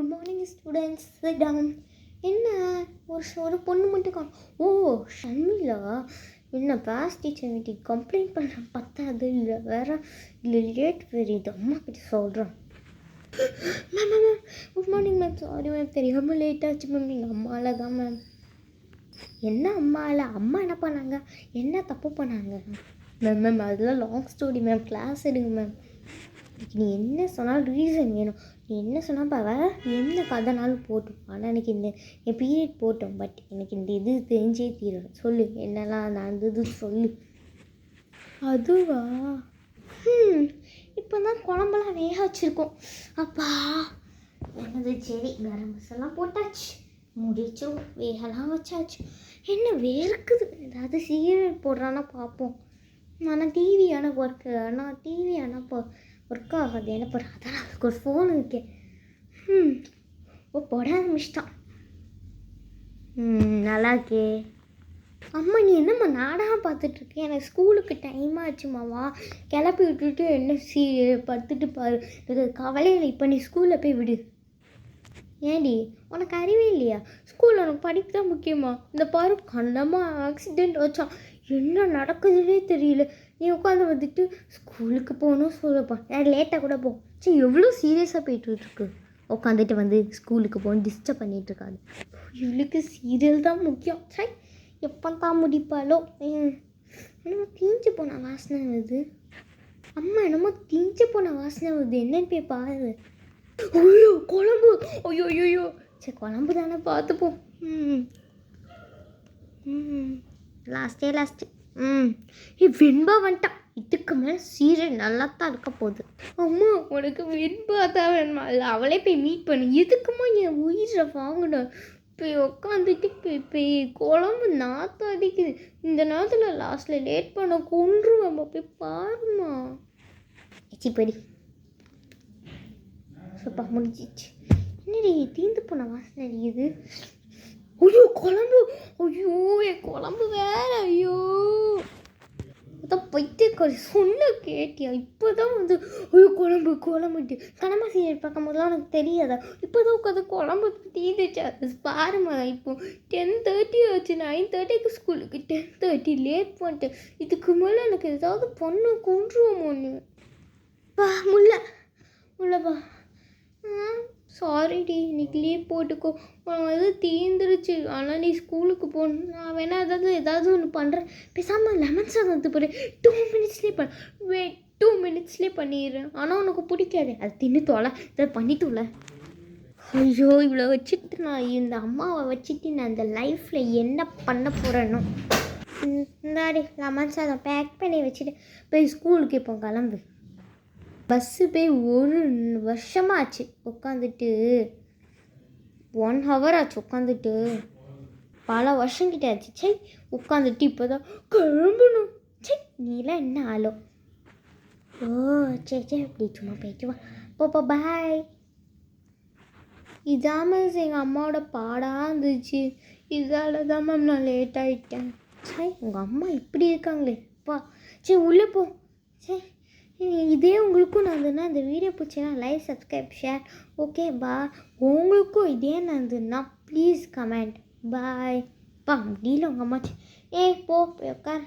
Good morning students, sit down. என்ன ஒரு பொண்ணு மட்டும் ஓ ஷர்மிளா, என்ன கிளாஸ் டீச்சர் வீட்டுக்கு கம்ப்ளைண்ட் பண்ணுறேன் பத்தாது இல்லை வேற இல்லை லேட் இது அம்மா கிட்ட சொல்கிறேன். Ma'am ma'am good morning ma'am, sorry ma'am தெரியாமல் லேட் ஆச்சு மேம், எங்கள் அம்மாவில் தான் மேம். என்ன அம்மாவில்? அம்மா என்ன பண்ணாங்க, என்ன தப்பு பண்ணாங்க? மேம் மேம் அதெல்லாம் லாங் ஸ்டோரி மேம், கிளாஸ் எடுங்க மேம். நீ என்ன சொன்னாலும் ரீசன் வேணும், நீ என்ன சொன்னால் வேறு எந்த கதைனாலும் போட்டோம். ஆனால் எனக்கு என் பீரியட் போட்டோம், பட் எனக்கு இந்த இது தெரிஞ்சே தீரும். சொல்லு என்னெல்லாம் நடந்தது சொல்லு. அதுவா? இப்போ தான் குழம்பெல்லாம் வேக வச்சுருக்கோம். அப்பா என்னது, சரி கரம் மசாலா போட்டாச்சு, முடிச்சோம், வேகலாம் வச்சாச்சு. என்ன வேர்க்குது, ஏதாவது சீரியல் போடுறான்னா பார்ப்போம். ஆனால் டிவியான ஒர்க்கு, ஆனால் டிவியான ஒர்க் ஆகாது என்ன போடுற, அதான் அதுக்கு ஒரு ஃபோன் இருக்கேன். போட ஆரம்பிச்சிட்டான். நல்லா இருக்கே. அம்மா நீ என்னம்மா நாடகம் பார்த்துட்ருக்கேன், எனக்கு ஸ்கூலுக்கு டைம் ஆச்சுமாவா, கிளப்பி விட்டுட்டு என்ன படுத்துட்டு பாரு, எனக்கு கவலையில். இப்போ நீ ஸ்கூலில் போய் விடு. ஏன்டி உனக்கு அறிவே இல்லையா? ஸ்கூலில் உனக்கு படிப்பு தான் முக்கியமா? இந்த பாரு கண்டமாக ஆக்சிடெண்ட் வச்சான், என்ன நடக்குதுன்னே தெரியல. நீ உட்காந்து வந்துட்டு ஸ்கூலுக்கு போகணும் சொல்லப்பா, லேட்டாக கூட போ. சரி எவ்வளோ சீரியஸாக போயிட்டுருக்கு, உட்காந்துட்டு வந்து ஸ்கூலுக்கு போகணும் டிஸ்டர்ப் பண்ணிகிட்ருக்காது. இவளுக்கு சீரியல் தான் முக்கியம். சரி எப்போ தான் முடிப்பாலோ. என்னமோ தீஞ்சு போன வாசனை வருது. அம்மா என்னமோ தீஞ்சு போன வாசனை வருது, என்னன்னு போய் பாரு. ஐயோ குழம்பு, ஐயோ ஐயோ, சரி குழம்பு தானே பார்த்துப்போம். லாஸ்ட்டு வெண்பா வந்துட்டான். இதுக்கு மேலே சீரியல் நல்லா தான் இருக்க போகுது. அம்மா உனக்கு வெண்பா தான் வேணுமா? இல்லை அவளே போய் மீட் பண்ணு. எதுக்குமா என் உயிரை வாங்கின? போய் உட்காந்துட்டு போய் குழம்பு நாற்றம் அடிக்குது. இந்த நேரத்தில் லாஸ்ட்டில் லேட் பண்ண கொன்றுவேம்மா, போய் பாருமா. படி சப்பா முடிஞ்சிச்சு. என்னடி தீந்து போன வாசனை அடிக்குது. ஐயோ குழம்பு, ஐயோ என் குழம்பு வேற. ஐயோ அதான் பைத்தியக்காரி சொன்ன கேட்டியா? இப்போ தான் வந்து ஐயோ குழம்புட்டு கனமா சீரியல் பார்க்கும் போதெல்லாம் எனக்கு தெரியாதா? இப்போ தான் உட்காந்து குழம்பு தீந்துச்சு. அது பாருமா, இப்போ 10:30 ஆச்சு, 9:30க்கு ஸ்கூலுக்கு, 10:30 லேட் பண்ணிட்டேன். இதுக்கு மேலே எனக்கு ஏதாவது பொண்ணு கொன்றுவோமோன்னு முள்ளப்பா. சாரிடி, இன்னைக்கு லீவ் போட்டுக்கோ, அது தீந்துருச்சு. ஆனால் நீ ஸ்கூலுக்கு போகணும். நான் வேணா ஏதாவது ஒன்று பண்ணுறேன். பேசாமல் லெமன் சாதம் எடுத்து போகிறேன், 2 மினிட்ஸ்லேயே பண்ணிடுறேன். ஆனால் உனக்கு பிடிக்காது, அது தின்னு தோலை, இதை பண்ணி தோலை. ஐயோ இவ்வளோ வச்சுட்டு நான் இந்த அம்மாவை வச்சுட்டு நான் இந்த லைஃப்பில் என்ன பண்ண போகிறேனோ. இந்தாடி லெமன் சாதம் பேக் பண்ணி வச்சுட்டு போய் ஸ்கூலுக்கு இப்போ கிளம்பு. பஸ்ஸு போய் 1 வருஷமாச்சு உட்காந்துட்டு, 1 hour ஆச்சு உட்காந்துட்டு, பல வருஷங்கிட்ட ஆச்சு. சரி உட்காந்துட்டு இப்போ தான் கிளம்பணும். சரி நீலாம் என்ன ஆளோ. ஓ சரி அப்படி சும்மா போயிட்டு வா. போப்பா பாய். இதான் மேம் எங்கள் அம்மாவோட பாடாக இருந்துச்சு, இதால் தான் மேம் நான் லேட் ஆகிட்டேன். சரி உங்கள் அம்மா இப்படி இருக்காங்களே பா. சரி உள்ளே போ. சரி இதே உங்களுக்கும் நடந்ததுன்னா இந்த வீடியோ பிடிச்சின்னா லைக், சப்ஸ்கிரைப், ஷேர். ஓகே பா. உங்களுக்கும் இதே நடந்ததுன்னா ப்ளீஸ் கமெண்ட். பாய். முடியல உங்கள் அம்மாச்சி. போய் உட்கார்.